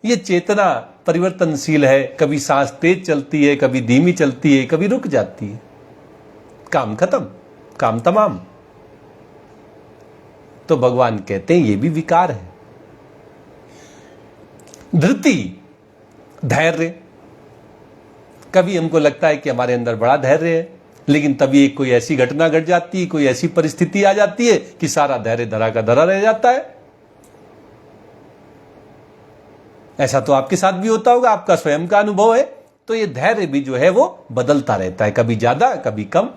ये चेतना परिवर्तनशील है, कभी सांस तेज चलती है, कभी धीमी चलती है, कभी रुक जाती है। काम खत्म, काम तमाम। तो भगवान कहते हैं ये भी विकार है। धृति, धैर्य। कभी हमको लगता है कि हमारे अंदर बड़ा धैर्य है, लेकिन तभी एक कोई ऐसी घटना घट जाती है, कोई ऐसी परिस्थिति आ जाती है कि सारा धैर्य धरा का धरा रह जाता है। ऐसा तो आपके साथ भी होता होगा, आपका स्वयं का अनुभव है। तो ये धैर्य भी जो है वो बदलता रहता है, कभी ज्यादा कभी कम।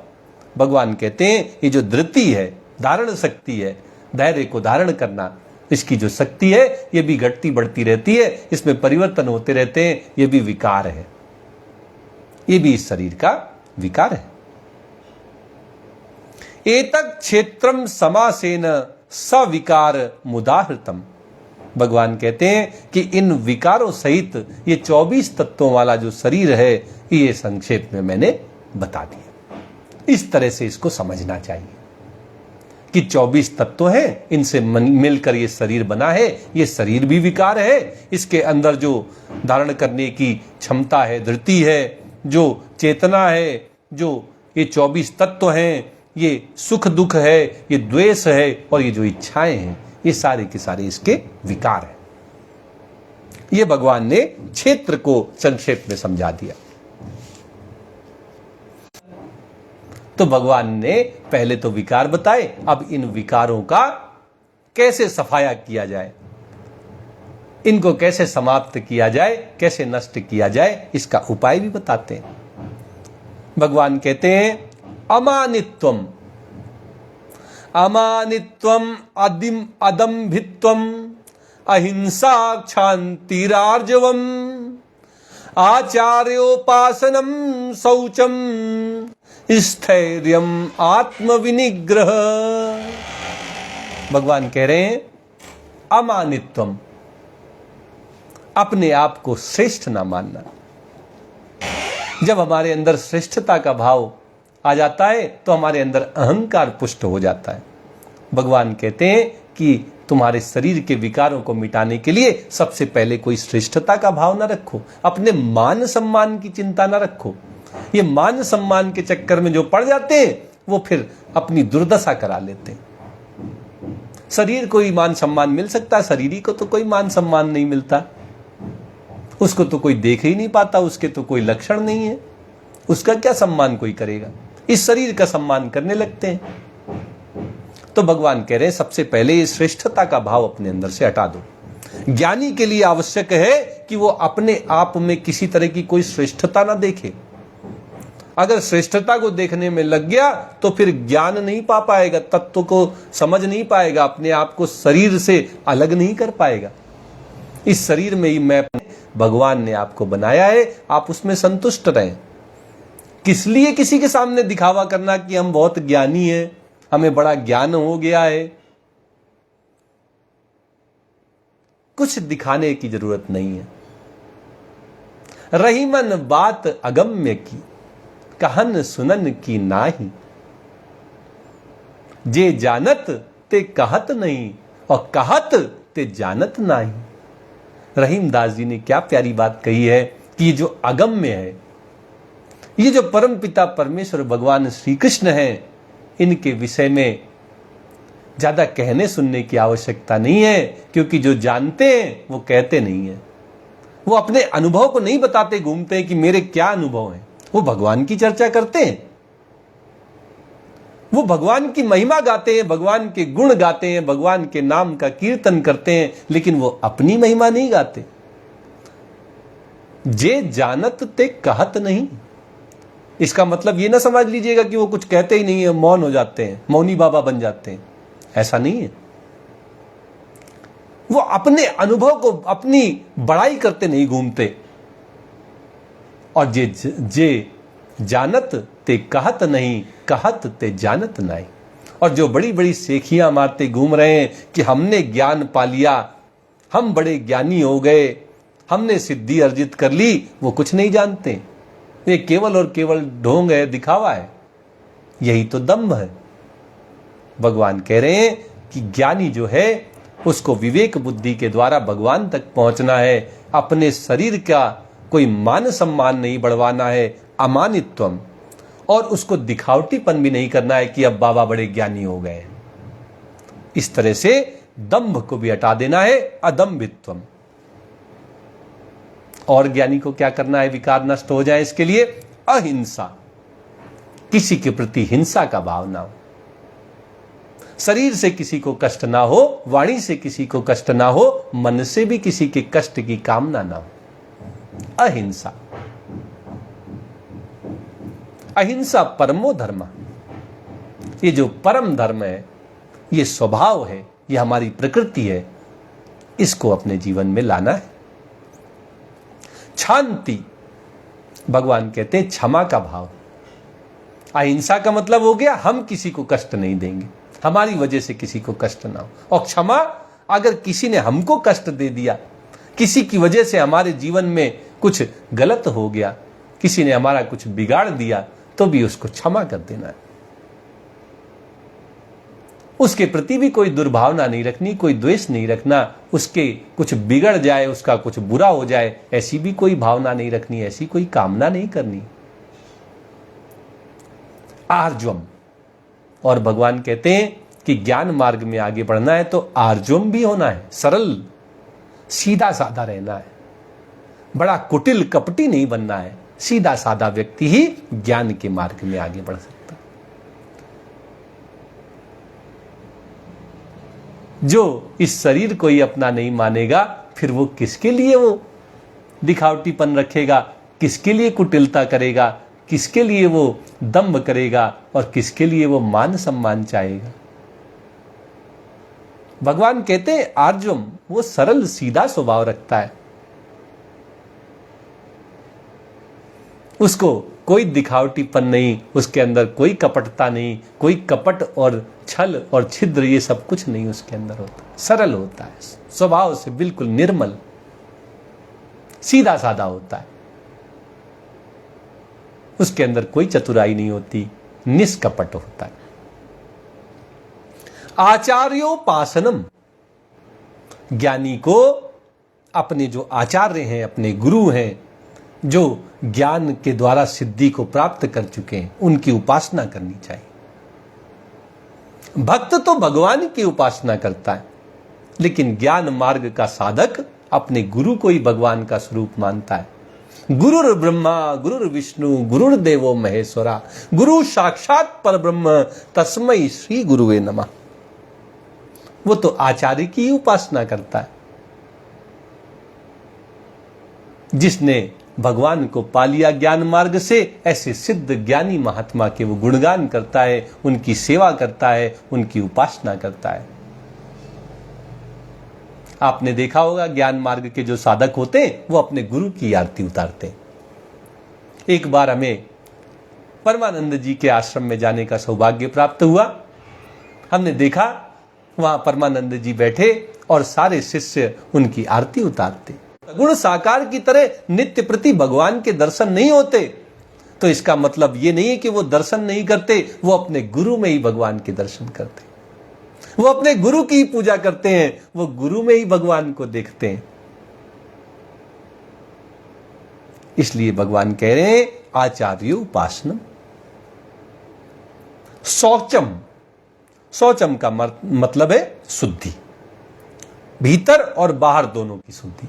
भगवान कहते हैं ये जो धृति है, धारण शक्ति है, धैर्य को धारण करना, इसकी जो शक्ति है ये भी घटती बढ़ती रहती है, इसमें परिवर्तन होते रहते हैं। ये भी विकार है, ये भी इस शरीर का विकार है। एतत् क्षेत्रम समासेन सविकार मुदाहृतम। भगवान कहते हैं कि इन विकारों सहित ये 24 तत्वों वाला जो शरीर है ये संक्षेप में मैंने बता दिया। इस तरह से इसको समझना चाहिए कि 24 तत्व हैं, इनसे मिलकर ये शरीर बना है। ये शरीर भी विकार है, इसके अंदर जो धारण करने की क्षमता है, धृति है, जो चेतना है, जो ये 24 तत्व हैं, ये सुख दुख है, ये द्वेष है और ये जो इच्छाएं हैं, ये सारे के सारे इसके विकार हैं। ये भगवान ने क्षेत्र को संक्षेप में समझा दिया। तो भगवान ने पहले तो विकार बताए, अब इन विकारों का कैसे सफाया किया जाए, इनको कैसे समाप्त किया जाए, कैसे नष्ट किया जाए, इसका उपाय भी बताते हैं। भगवान कहते हैं अमानित्वम, अमानित्वम अदम्भित्वम अहिंसा क्षांतिरार्जवम आचार्योपासनम शौचम स्थैर्यम आत्मविनिग्रह। भगवान कह रहे हैं अमानित्वम, अपने आप को श्रेष्ठ ना मानना। जब हमारे अंदर श्रेष्ठता का भाव आ जाता है तो हमारे अंदर अहंकार पुष्ट हो जाता है। भगवान कहते हैं कि तुम्हारे शरीर के विकारों को मिटाने के लिए सबसे पहले कोई श्रेष्ठता का भाव ना रखो, अपने मान सम्मान की चिंता ना रखो। ये मान सम्मान के चक्कर में जो पड़ जाते हैं वो फिर अपनी दुर्दशा करा लेते हैं। शरीर को ही मान सम्मान मिल सकता है, शरीर को तो कोई मान सम्मान नहीं मिलता। उसको तो कोई देख ही नहीं पाता, उसके तो कोई लक्षण नहीं है, उसका क्या सम्मान कोई करेगा। इस शरीर का सम्मान करने लगते हैं। तो भगवान कह रहे हैं सबसे पहले ये श्रेष्ठता का भाव अपने अंदर से हटा दो। ज्ञानी के लिए आवश्यक है कि वो अपने आप में किसी तरह की कोई श्रेष्ठता ना देखे। अगर श्रेष्ठता को देखने में लग गया तो फिर ज्ञान नहीं पा पाएगा, तत्व को समझ नहीं पाएगा, अपने आप को शरीर से अलग नहीं कर पाएगा। इस शरीर में ही मैं, भगवान ने आपको बनाया है, आप उसमें संतुष्ट रहें। किस लिए किसी के सामने दिखावा करना कि हम बहुत ज्ञानी हैं, हमें बड़ा ज्ञान हो गया है। कुछ दिखाने की जरूरत नहीं है। रही मन बात अगम्य की, कहन सुनन की नाही। जे जानत ते कहत नहीं और कहत ते जानत नाही। रहीमदास जी ने क्या प्यारी बात कही है कि ये जो अगम्य है, ये जो परम पिता परमेश्वर भगवान श्री कृष्ण हैं, इनके विषय में ज्यादा कहने सुनने की आवश्यकता नहीं है, क्योंकि जो जानते हैं वो कहते नहीं है। वो अपने अनुभव को नहीं बताते घूमते हैं कि मेरे क्या अनुभव हैं। वो भगवान की चर्चा करते हैं, वो भगवान की महिमा गाते हैं, भगवान के गुण गाते हैं, भगवान के नाम का कीर्तन करते हैं, लेकिन वो अपनी महिमा नहीं गाते। जे जानत ते कहत नहीं, इसका मतलब ये ना समझ लीजिएगा कि वो कुछ कहते ही नहीं है, मौन हो जाते हैं, मौनी बाबा बन जाते हैं। ऐसा नहीं है। वो अपने अनुभव को, अपनी बड़ाई करते नहीं घूमते। और जे जानत ते कहत नहीं, कहत ते जानत नहीं। और जो बड़ी बड़ी सेखियां मारते घूम रहे हैं कि हमने ज्ञान पा लिया, हम बड़े ज्ञानी हो गए, हमने सिद्धि अर्जित कर ली, वो कुछ नहीं जानते। ये केवल और केवल ढोंग है, दिखावा है। यही तो दंभ है। भगवान कह रहे हैं कि ज्ञानी जो है उसको विवेक बुद्धि के द्वारा भगवान तक पहुंचना है। अपने शरीर का कोई मान सम्मान नहीं बढ़वाना है, अमानित्वम। और उसको दिखावटीपन भी नहीं करना है कि अब बाबा बड़े ज्ञानी हो गए। इस तरह से दंभ को भी हटा देना है, अदम्भित्वम। और ज्ञानी को क्या करना है विकार नष्ट हो जाए इसके लिए? अहिंसा। किसी के प्रति हिंसा का भाव ना हो, शरीर से किसी को कष्ट ना हो, वाणी से किसी को कष्ट ना हो, मन से भी किसी के कष्ट की कामना ना हो। अहिंसा, अहिंसा परमो धर्म, ये जो परम धर्म है, ये स्वभाव है, ये हमारी प्रकृति है, इसको अपने जीवन में लाना है। शांति, भगवान कहते हैं क्षमा का भाव। अहिंसा का मतलब हो गया हम किसी को कष्ट नहीं देंगे, हमारी वजह से किसी को कष्ट ना हो। और क्षमा, अगर किसी ने हमको कष्ट दे दिया, किसी की वजह से हमारे जीवन में कुछ गलत हो गया, किसी ने हमारा कुछ बिगाड़ दिया, तो भी उसको क्षमा कर देना है। उसके प्रति भी कोई दुर्भावना नहीं रखनी, कोई द्वेष नहीं रखना, उसके कुछ बिगड़ जाए, उसका कुछ बुरा हो जाए, ऐसी भी कोई भावना नहीं रखनी, ऐसी कोई कामना नहीं करनी। आर्जवम, और भगवान कहते हैं कि ज्ञान मार्ग में आगे बढ़ना है तो आर्जवम भी होना है, सरल सीधा साधा रहना है, बड़ा कुटिल कपटी नहीं बनना है। सीधा साधा व्यक्ति ही ज्ञान के मार्ग में आगे बढ़ सकता है। जो इस शरीर को ही अपना नहीं मानेगा, फिर वो किसके लिए वो दिखावटीपन रखेगा, किसके लिए कुटिलता करेगा, किसके लिए वो दंभ करेगा और किसके लिए वो मान सम्मान चाहेगा। भगवान कहते हैं आर्जवम, वो सरल सीधा स्वभाव रखता है, उसको कोई दिखावटीपन नहीं, उसके अंदर कोई कपटता नहीं, कोई कपट और छल और छिद्र ये सब कुछ नहीं उसके अंदर होता, सरल होता है, स्वभाव से बिल्कुल निर्मल सीधा साधा होता है, उसके अंदर कोई चतुराई नहीं होती, निष्कपट होता है। आचार्योपासनम, ज्ञानी को अपने जो आचार्य हैं, अपने गुरु हैं, जो ज्ञान के द्वारा सिद्धि को प्राप्त कर चुके हैं, उनकी उपासना करनी चाहिए। भक्त तो भगवान की उपासना करता है, लेकिन ज्ञान मार्ग का साधक अपने गुरु को ही भगवान का स्वरूप मानता है। गुरुर ब्रह्मा गुरुर विष्णु गुरुर्देवो महेश्वरा, गुरु साक्षात परब्रह्म तस्मै श्री गुरुवे नमः। वो तो आचार्य की ही उपासना करता है। जिसने भगवान को पा लिया ज्ञान मार्ग से, ऐसे सिद्ध ज्ञानी महात्मा के वो गुणगान करता है, उनकी सेवा करता है, उनकी उपासना करता है। आपने देखा होगा ज्ञान मार्ग के जो साधक होते हैं वो अपने गुरु की आरती उतारते हैं। एक बार हमें परमानंद जी के आश्रम में जाने का सौभाग्य प्राप्त हुआ। हमने देखा वहां परमानंद जी बैठे और सारे शिष्य उनकी आरती उतारते। गुण साकार की तरह नित्य प्रति भगवान के दर्शन नहीं होते, तो इसका मतलब ये नहीं है कि वो दर्शन नहीं करते, वो अपने गुरु में ही भगवान के दर्शन करते, वो अपने गुरु की पूजा करते हैं, वो गुरु में ही भगवान को देखते हैं। इसलिए भगवान कह रहे हैं आचार्य उपासना। शौचम, शौचम का मतलब है शुद्धि, भीतर और बाहर दोनों की शुद्धि।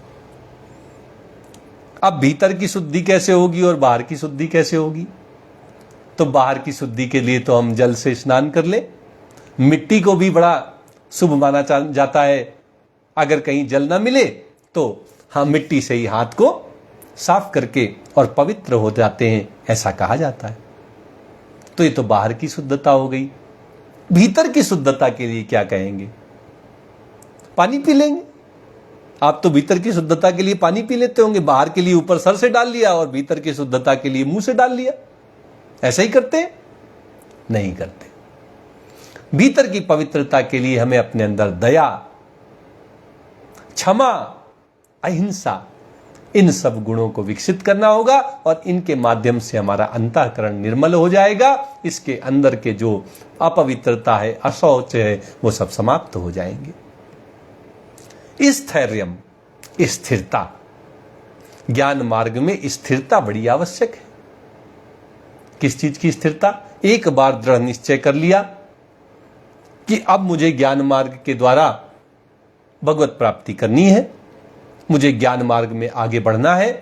अब भीतर की शुद्धि कैसे होगी और बाहर की शुद्धि कैसे होगी? तो बाहर की शुद्धि के लिए तो हम जल से स्नान कर ले। मिट्टी को भी बड़ा शुभ माना जाता है। अगर कहीं जल ना मिले तो हम मिट्टी से ही हाथ को साफ करके और पवित्र हो जाते हैं, ऐसा कहा जाता है। तो ये तो बाहर की शुद्धता हो गई। भीतर की शुद्धता के लिए क्या कहेंगे? पानी पी लेंगे। आप तो भीतर की शुद्धता के लिए पानी पी लेते होंगे, बाहर के लिए ऊपर सर से डाल लिया और भीतर की शुद्धता के लिए मुंह से डाल लिया। ऐसा ही करते हैं? नहीं करते। भीतर की पवित्रता के लिए हमें अपने अंदर दया, क्षमा, अहिंसा, इन सब गुणों को विकसित करना होगा और इनके माध्यम से हमारा अंतःकरण निर्मल हो जाएगा। इसके अंदर के जो अपवित्रता है, अशौच है, वो सब समाप्त हो जाएंगे। स्थैर्यम, स्थिरता, ज्ञान मार्ग में स्थिरता बड़ी आवश्यक है। किस चीज की स्थिरता? एक बार दृढ़ निश्चय कर लिया कि अब मुझे ज्ञान मार्ग के द्वारा भगवत प्राप्ति करनी है, मुझे ज्ञान मार्ग में आगे बढ़ना है,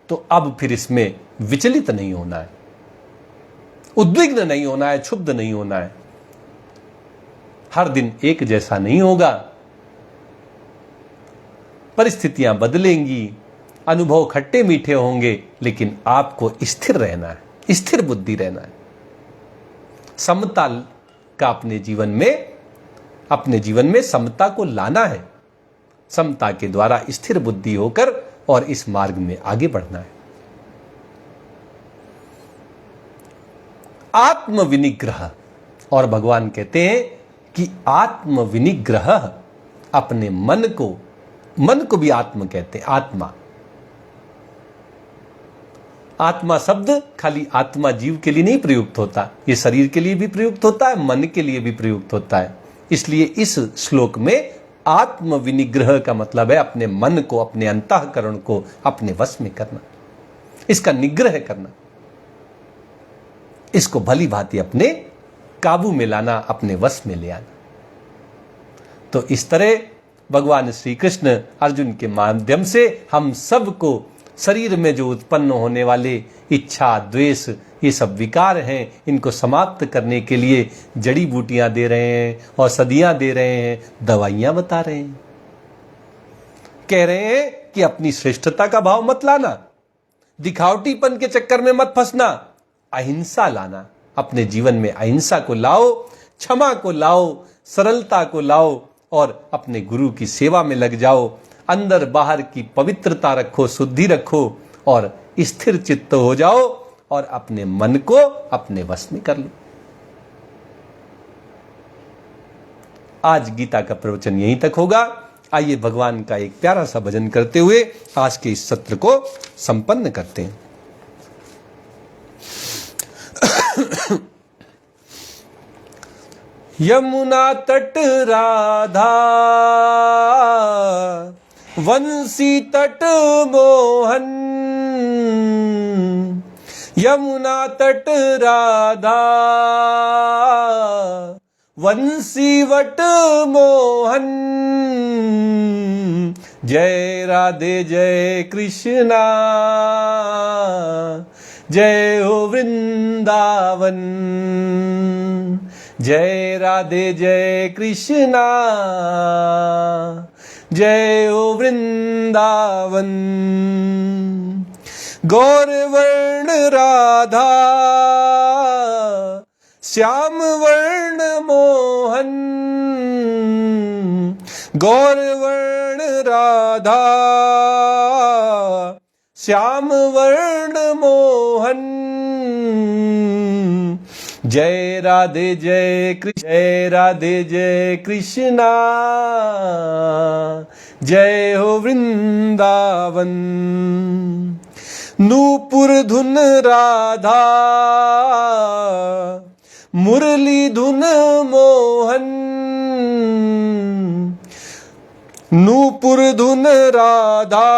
तो अब फिर इसमें विचलित नहीं होना है। उद्विग्न नहीं होना है, क्षुब्ध नहीं होना है। हर दिन एक जैसा नहीं होगा, परिस्थितियां बदलेंगी, अनुभव खट्टे मीठे होंगे, लेकिन आपको स्थिर रहना है, स्थिर बुद्धि रहना है। समता का अपने जीवन में समता को लाना है। समता के द्वारा स्थिर बुद्धि होकर और इस मार्ग में आगे बढ़ना है। आत्म विनिग्रह, और भगवान कहते हैं कि आत्म विनिग्रह, अपने मन को भी आत्म कहते हैं। आत्मा शब्द खाली आत्मा जीव के लिए नहीं प्रयुक्त होता, ये शरीर के लिए भी प्रयुक्त होता है, मन के लिए भी प्रयुक्त होता है। इसलिए इस श्लोक में आत्म विनिग्रह का मतलब है अपने मन को, अपने अंतःकरण को अपने वश में करना, इसका निग्रह करना, इसको भली भांति अपने काबू में लाना, अपने वश में ले आना। तो इस तरह भगवान श्री कृष्ण अर्जुन के माध्यम से हम सबको शरीर में जो उत्पन्न होने वाले इच्छा, द्वेष, ये सब विकार हैं, इनको समाप्त करने के लिए जड़ी बूटियां दे रहे हैं, औषधियां दे रहे हैं, दवाइयां बता रहे हैं। कह रहे हैं कि अपनी श्रेष्ठता का भाव मत लाना, दिखावटीपन के चक्कर में मत फंसना, अहिंसा लाना। अपने जीवन में अहिंसा को लाओ, क्षमा को लाओ, सरलता को लाओ और अपने गुरु की सेवा में लग जाओ। अंदर बाहर की पवित्रता रखो, शुद्धि रखो और स्थिर चित्त हो जाओ और अपने मन को अपने वश में कर लो। आज गीता का प्रवचन यहीं तक होगा। आइए भगवान का एक प्यारा सा भजन करते हुए आज के इस सत्र को संपन्न करते हैं। यमुना तट राधा, वंशी तट मोहन। यमुना तट राधा, वंशी वट मोहन। जय राधे जय कृष्णा, जय हो वृंदावन। जय राधे जय कृष्णा, जय हो वृंदावन। गौर वर्ण राधा, श्याम वर्ण मोहन। गौर वर्ण राधा, श्याम वर्ण मोहन। जय राधे जय कृष्ण, जय राधे जय कृष्णा, जय हो वृंदावन। नूपुर धुन राधा, मुरली धुन मोहन। नूपुर धुन राधा,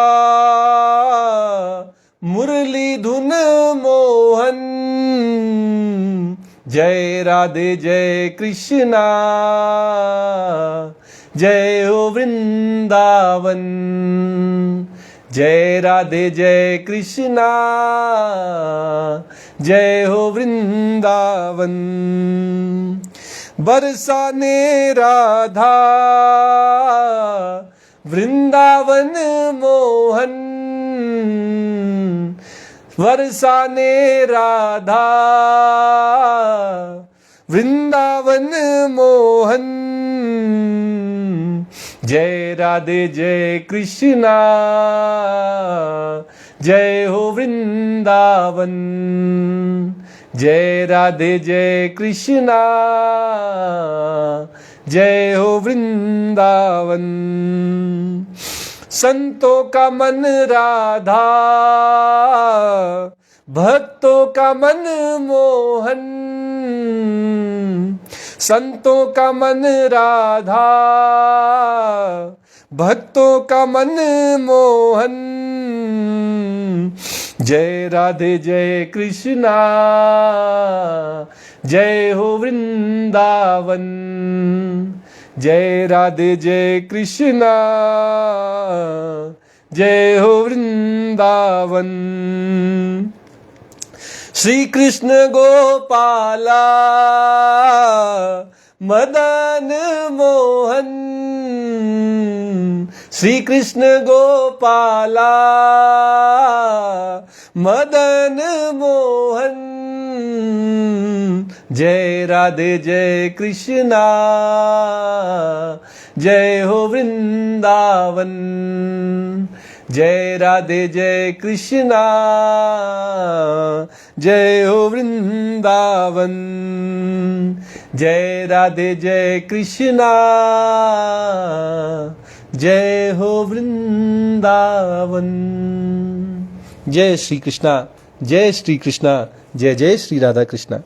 मुरली धुन मोहन। जय राधे जय कृष्णा, जय हो वृंदावन। जय राधे जय कृष्णा, जय हो वृंदावन। बरसाने राधा, वृंदावन मोहन। बरसाने राधा, वृंदावन मोहन। जय राधे जय कृष्णा, जय हो वृंदावन। जय राधे जय कृष्णा, जय हो वृंदावन। संतों का मन राधा, भक्तों का मन मोहन। संतों का मन राधा, भक्तों का मन मोहन। जय राधे जय कृष्णा, जय हो वृंदावन। जय राधे जय कृष्णा, जय हो वृंदावन। श्री कृष्ण गोपाला मदन मोहन, श्री कृष्ण गोपाला मदन मोहन, जय राधे जय कृष्णा, जय हो वृंदावन, जय राधे जय कृष्णा, जय हो वृंदावन, जय राधे जय कृष्णा, जय हो वृंदावन। जय श्री कृष्णा, जय श्री कृष्णा, जय जय श्री राधा कृष्णा।